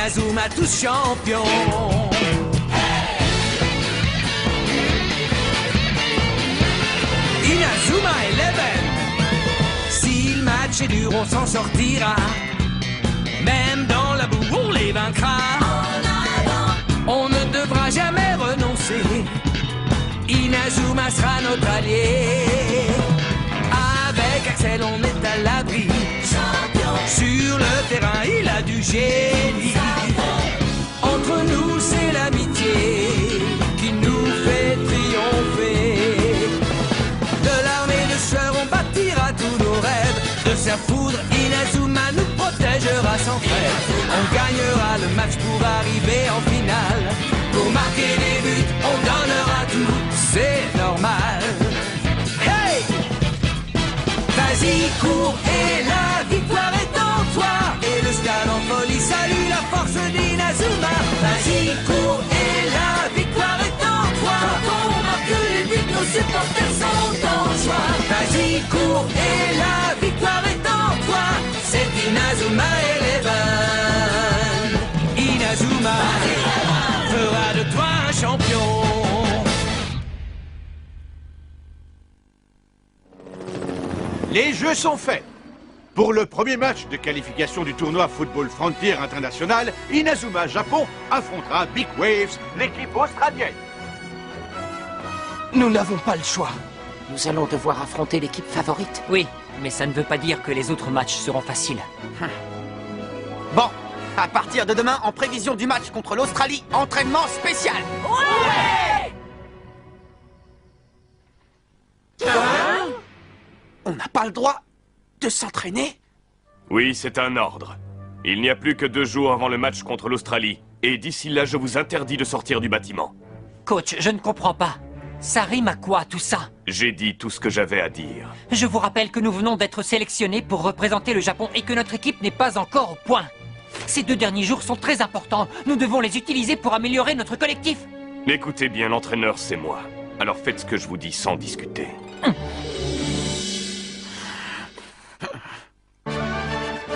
Inazuma tous champions. Inazuma Eleven. Si le match est dur, on s'en sortira. Même dans la boue, on les vaincra. On ne devra jamais renoncer. Inazuma sera notre allié. Avec Axel, on est à l'abri. Sur le terrain, il a du génie. Entre nous, c'est l'amitié qui nous fait triompher. De l'armée de sueur, on bâtira tous nos rêves. De sa foudre, Inazuma nous protégera sans frère. On gagnera le match pour arriver en finale. Pour marquer des buts, on donnera tout, c'est normal. Hey! Vas-y, cours et la victoire est en toi. Et le stade en folie salue la force d'Inazuma. Vas-y, cours et la victoire est en toi. Quand on marque les buts, nos supporters sont en joie. Vas-y, cours et la victoire est en toi. C'est Inazuma Eleven. Inazuma fera de toi un champion. Les jeux sont faits. Pour le premier match de qualification du tournoi Football Frontier International, Inazuma Japon affrontera Big Waves, l'équipe australienne. Nous n'avons pas le choix. Nous allons devoir affronter l'équipe favorite. Oui, mais ça ne veut pas dire que les autres matchs seront faciles. Bon, à partir de demain, en prévision du match contre l'Australie, entraînement spécial. On n'a pas le droit de s'entraîner? Oui, c'est un ordre. Il n'y a plus que 2 jours avant le match contre l'Australie. Et d'ici là, je vous interdis de sortir du bâtiment. Coach, je ne comprends pas. Ça rime à quoi, tout ça? J'ai dit tout ce que j'avais à dire. Je vous rappelle que nous venons d'être sélectionnés pour représenter le Japon et que notre équipe n'est pas encore au point. Ces 2 derniers jours sont très importants. Nous devons les utiliser pour améliorer notre collectif. Écoutez bien, l'entraîneur, c'est moi. Alors faites ce que je vous dis sans discuter.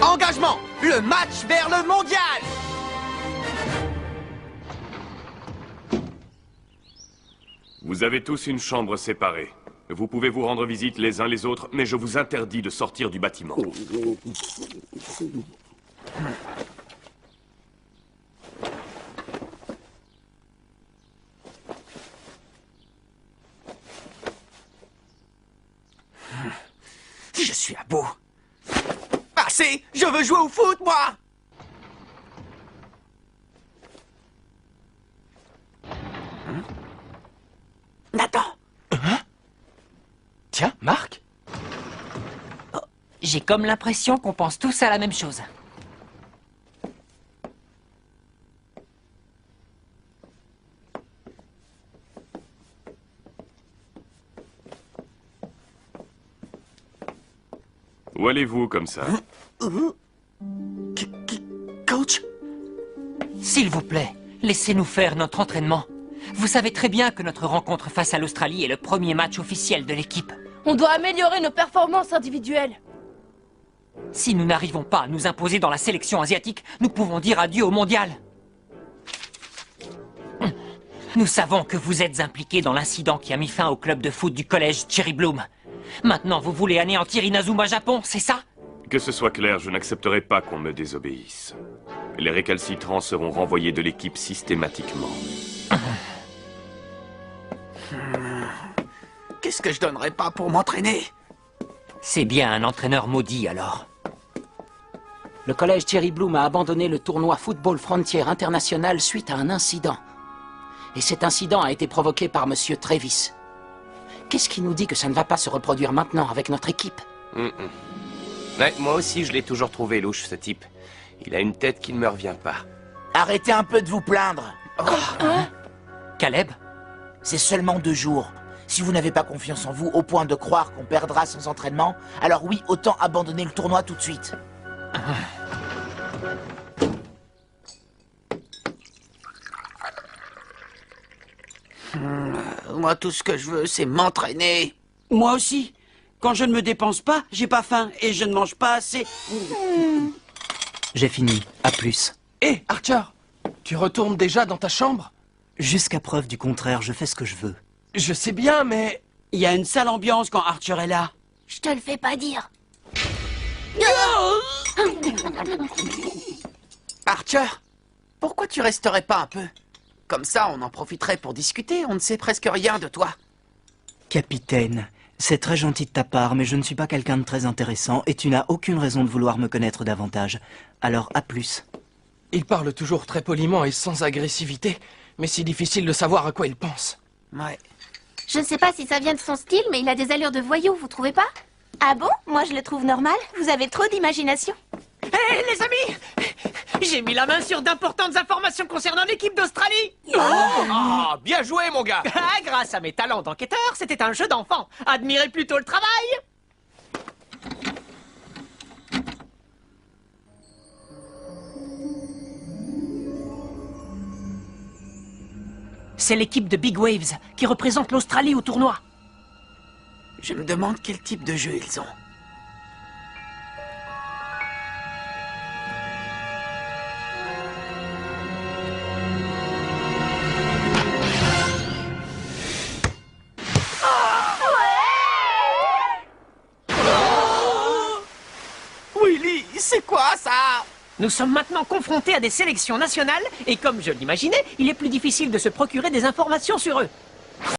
Engagement! Le match vers le mondial! Vous avez tous une chambre séparée. Vous pouvez vous rendre visite les uns les autres, mais je vous interdis de sortir du bâtiment. Je suis à bout. Assez! Je veux jouer au foot, moi! Nathan! Tiens, Marc? J'ai comme l'impression qu'on pense tous à la même chose. Où allez-vous comme ça? Coach? S'il vous plaît, laissez-nous faire notre entraînement. Vous savez très bien que notre rencontre face à l'Australie est le premier match officiel de l'équipe. On doit améliorer nos performances individuelles. Si nous n'arrivons pas à nous imposer dans la sélection asiatique, nous pouvons dire adieu au mondial. Nous savons que vous êtes impliqués dans l'incident qui a mis fin au club de foot du collège Cherry Bloom. Maintenant, vous voulez anéantir Inazuma Japon, c'est ça? Que ce soit clair, je n'accepterai pas qu'on me désobéisse. Les récalcitrants seront renvoyés de l'équipe systématiquement. Qu'est-ce que je donnerais pas pour m'entraîner? C'est bien un entraîneur maudit, alors. Le collège Cherry Bloom a abandonné le tournoi Football Frontier International suite à un incident. Et cet incident a été provoqué par Monsieur Travis. Qu'est-ce qui nous dit que ça ne va pas se reproduire maintenant avec notre équipe? Ouais, moi aussi, je l'ai toujours trouvé louche, ce type. Il a une tête qui ne me revient pas. Arrêtez un peu de vous plaindre. Caleb? C'est seulement 2 jours. Si vous n'avez pas confiance en vous au point de croire qu'on perdra sans entraînement, alors oui, autant abandonner le tournoi tout de suite. Moi, tout ce que je veux, c'est m'entraîner. Moi aussi. Quand je ne me dépense pas, j'ai pas faim et je ne mange pas assez. J'ai fini. À plus. Hé, Archer, tu retournes déjà dans ta chambre? Jusqu'à preuve du contraire, je fais ce que je veux. Je sais bien, mais... Il y a une sale ambiance quand Archer est là. Je te le fais pas dire. Archer, pourquoi tu resterais pas un peu? Comme ça, on en profiterait pour discuter, on ne sait presque rien de toi. Capitaine, c'est très gentil de ta part, mais je ne suis pas quelqu'un de très intéressant et tu n'as aucune raison de vouloir me connaître davantage. Alors, à plus. Il parle toujours très poliment et sans agressivité, mais c'est difficile de savoir à quoi il pense. Ouais. Je ne sais pas si ça vient de son style, mais il a des allures de voyou, vous trouvez pas? Ah bon? Moi je le trouve normal. Vous avez trop d'imagination. Hé, les amis! J'ai mis la main sur d'importantes informations concernant l'équipe d'Australie! Ah, bien joué, mon gars! Ah, grâce à mes talents d'enquêteur, c'était un jeu d'enfant. Admirez plutôt le travail! C'est l'équipe de Big Waves qui représente l'Australie au tournoi. Je me demande quel type de jeu ils ont. Willy, c'est quoi ça? Nous sommes maintenant confrontés à des sélections nationales et comme je l'imaginais, il est plus difficile de se procurer des informations sur eux.